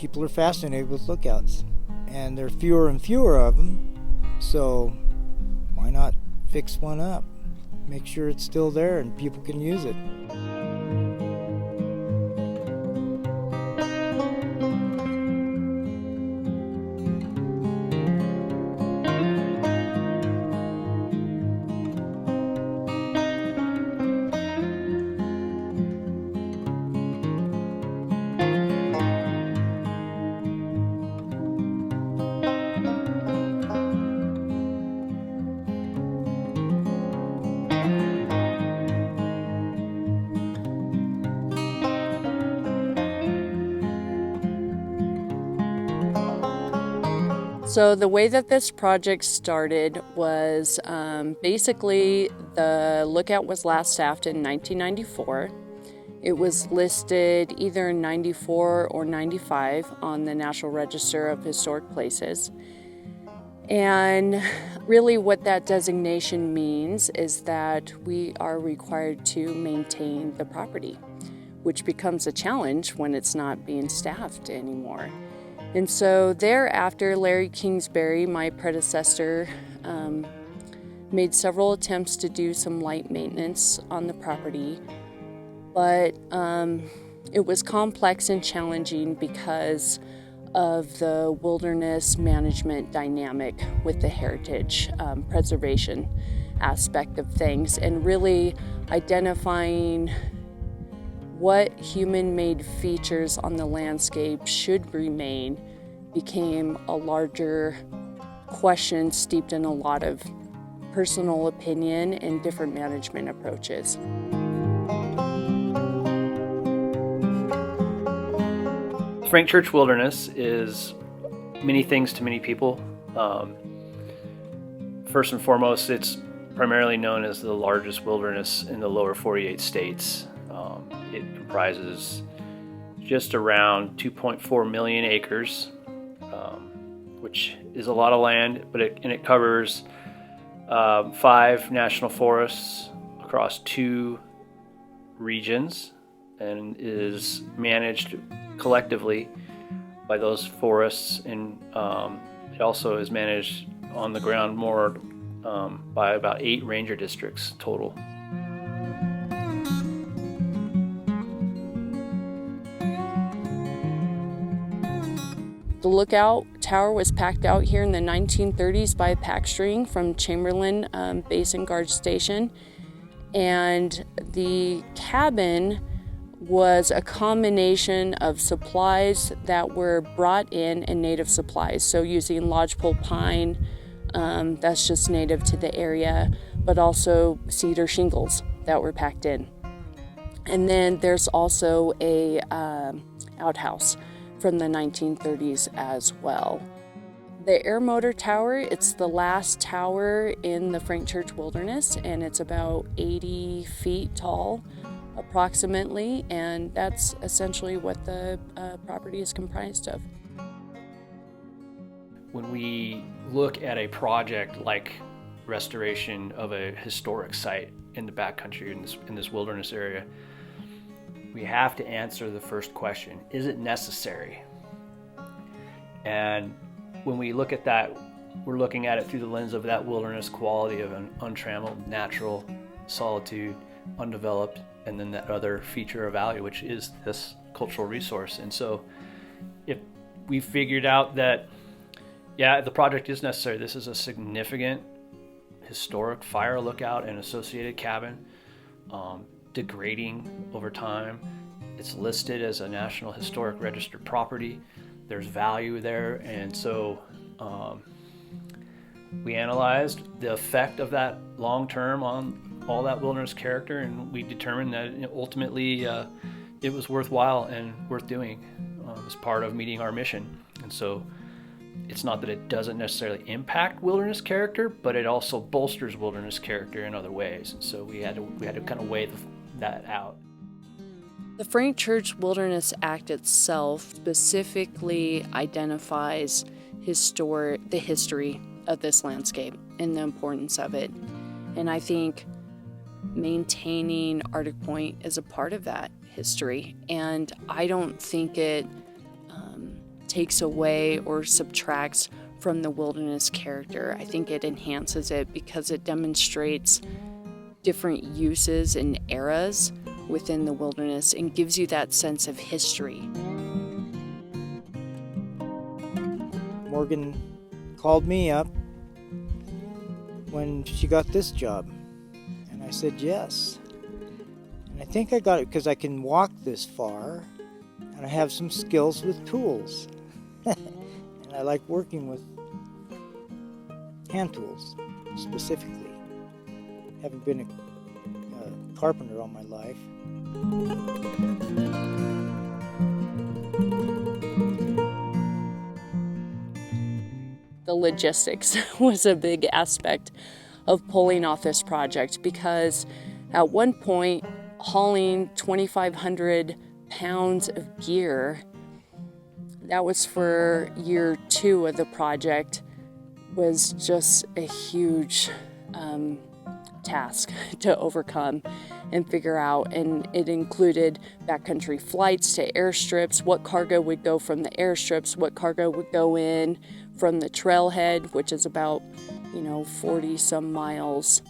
people are fascinated with lookouts, and there are fewer and fewer of them, so why not fix one up? Make sure it's still there and people can use it. So the way that this project started was basically the lookout was last staffed in 1994. It was listed either in 94 or 95 on the National Register of Historic Places. And really what that designation means is that we are required to maintain the property, which becomes a challenge when it's not being staffed anymore. And so thereafter, Larry Kingsbury, my predecessor, made several attempts to do some light maintenance on the property, but it was complex and challenging because of the wilderness management dynamic with the heritage preservation aspect of things, and really identifying what human-made features on the landscape should remain became a larger question steeped in a lot of personal opinion and different management approaches. Frank Church Wilderness is many things to many people. First and foremost, it's primarily known as the largest wilderness in the lower 48 states. It comprises just around 2.4 million acres, which is a lot of land, but it covers 5 national forests across 2 regions, and is managed collectively by those forests, and it also is managed on the ground more by about 8 ranger districts total. The lookout tower was packed out here in the 1930s by a pack string from Chamberlain Basin Guard Station, and the cabin was a combination of supplies that were brought in and native supplies, so using lodgepole pine, that's just native to the area, but also cedar shingles that were packed in. And then there's also a outhouse from the 1930s as well. The air motor tower, it's the last tower in the Frank Church Wilderness, and it's about 80 feet tall approximately, and that's essentially what the property is comprised of. When we look at a project like restoration of a historic site in the backcountry in this wilderness area, we have to answer the first question: is it necessary? And when we look at that, we're looking at it through the lens of that wilderness quality of an untrammeled, natural solitude, undeveloped, and then that other feature of value, which is this cultural resource. And so if we figured out that, yeah, the project is necessary, this is a significant historic fire lookout and associated cabin, degrading over time. It's listed as a National Historic Registered property. There's value there, and so we analyzed the effect of that long-term on all that wilderness character, and we determined that ultimately it was worthwhile and worth doing as part of meeting our mission. And so it's not that it doesn't necessarily impact wilderness character, but it also bolsters wilderness character in other ways. And so we had to kind of weigh that out. The Frank Church Wilderness Act itself specifically identifies the history of this landscape and the importance of it. And I think maintaining Arctic Point is a part of that history. And I don't think it takes away or subtracts from the wilderness character. I think it enhances it because it demonstrates different uses and eras within the wilderness and gives you that sense of history. Morgan called me up when she got this job, and I said yes. And I think I got it because I can walk this far, and I have some skills with tools. And I like working with hand tools, specifically. Haven't been a carpenter all my life. The logistics was a big aspect of pulling off this project, because at one point hauling 2,500 pounds of gear, that was for year 2 of the project, was just a huge task to overcome and figure out. And it included backcountry flights to airstrips, what cargo would go from the airstrips, what cargo would go in from the trailhead, which is about 40 some miles,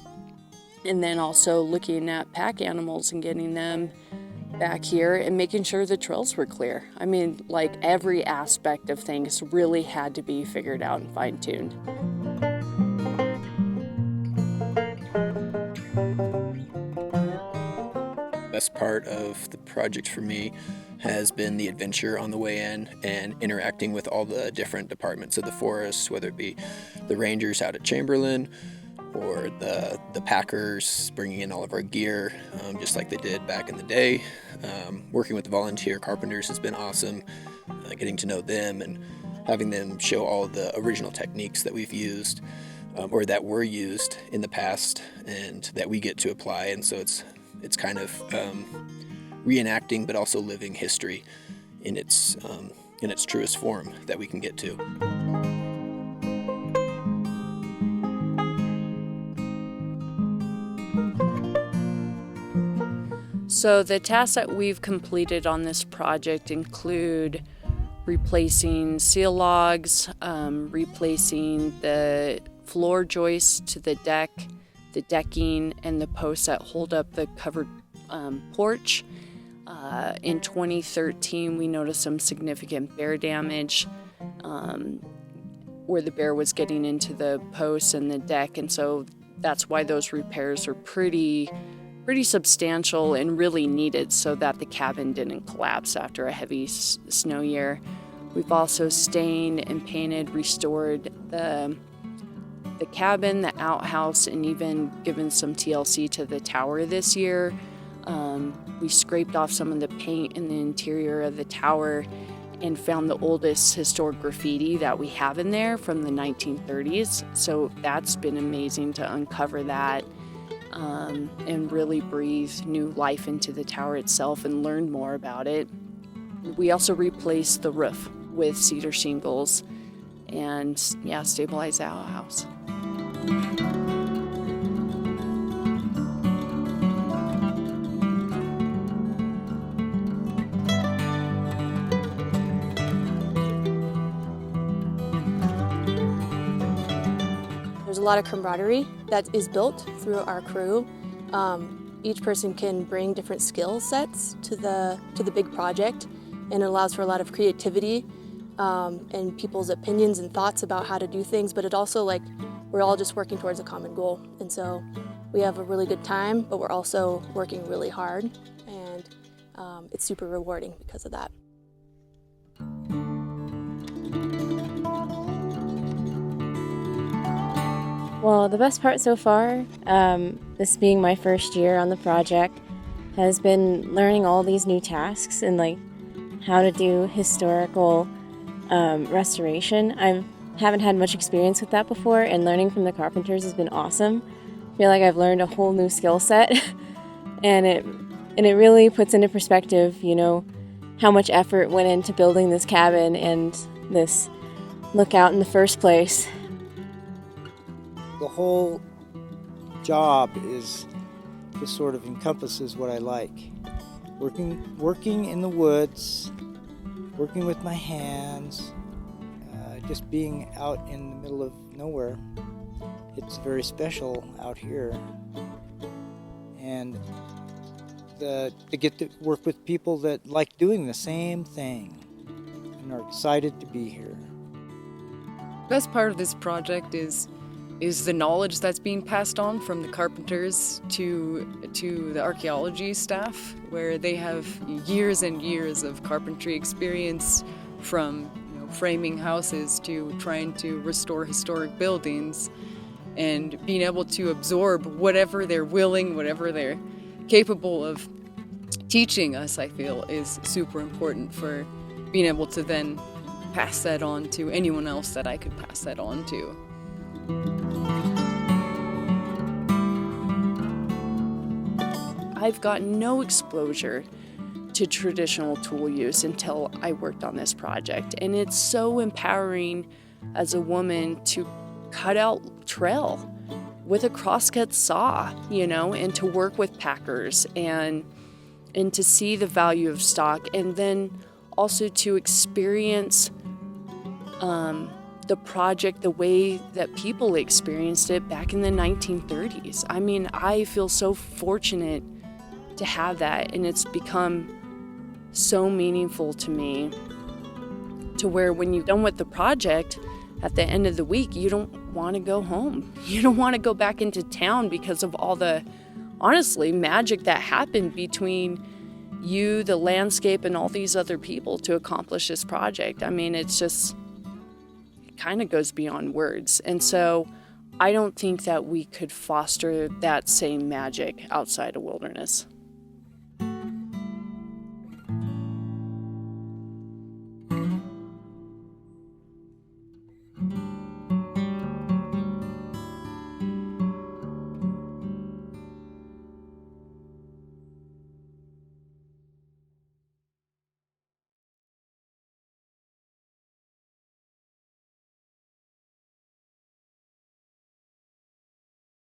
and then also looking at pack animals and getting them back here and making sure the trails were clear. I mean, like, every aspect of things really had to be figured out and fine-tuned. Best part of the project for me has been the adventure on the way in and interacting with all the different departments of the forest, whether it be the rangers out at Chamberlain or the packers bringing in all of our gear, just like they did back in the day. Working with the volunteer carpenters has been awesome, getting to know them and having them show all the original techniques that we've used or that were used in the past and that we get to apply. And so it's kind of reenacting, but also living history in its truest form that we can get to. So the tasks that we've completed on this project include replacing seal logs, replacing the floor joists to the deck, the decking, and the posts that hold up the covered porch. In 2013, we noticed some significant bear damage where the bear was getting into the posts and the deck, and so that's why those repairs are pretty substantial and really needed so that the cabin didn't collapse after a heavy snow year. We've also stained and painted, restored the cabin, the outhouse, and even given some TLC to the tower this year. We scraped off some of the paint in the interior of the tower and found the oldest historic graffiti that we have in there from the 1930s. So that's been amazing to uncover that and really breathe new life into the tower itself and learn more about it. We also replaced the roof with cedar shingles and stabilized the outhouse. There's a lot of camaraderie that is built through our crew. Each person can bring different skill sets to the big project, and it allows for a lot of creativity and people's opinions and thoughts about how to do things, but it also, we're all just working towards a common goal. And so we have a really good time, but we're also working really hard, and it's super rewarding because of that. Well, the best part so far, this being my first year on the project, has been learning all these new tasks and how to do historical restoration. I haven't had much experience with that before, and learning from the carpenters has been awesome. I feel like I've learned a whole new skill set, and it really puts into perspective, how much effort went into building this cabin and this lookout in the first place. The whole job just sort of encompasses what I like. Working in the woods, working with my hands, just being out in the middle of nowhere. It's very special out here. And to get to work with people that like doing the same thing and are excited to be here. Best part of this project is the knowledge that's being passed on from the carpenters to the archaeology staff, where they have years and years of carpentry experience, from framing houses to trying to restore historic buildings, and being able to absorb whatever they're willing, whatever they're capable of teaching us, I feel, is super important for being able to then pass that on to anyone else that I could pass that on to. I've gotten no exposure to traditional tool use until I worked on this project, and it's so empowering as a woman to cut out trail with a crosscut saw, and to work with packers and to see the value of stock, and then also to experience the project the way that people experienced it back in the 1930s. I mean, I feel so fortunate to have that, and it's become so meaningful to me, to where when you're done with the project at the end of the week, you don't want to go home. You don't want to go back into town because of all the, honestly, magic that happened between you, the landscape, and all these other people to accomplish this project. I mean, it kind of goes beyond words. And so I don't think that we could foster that same magic outside of wilderness.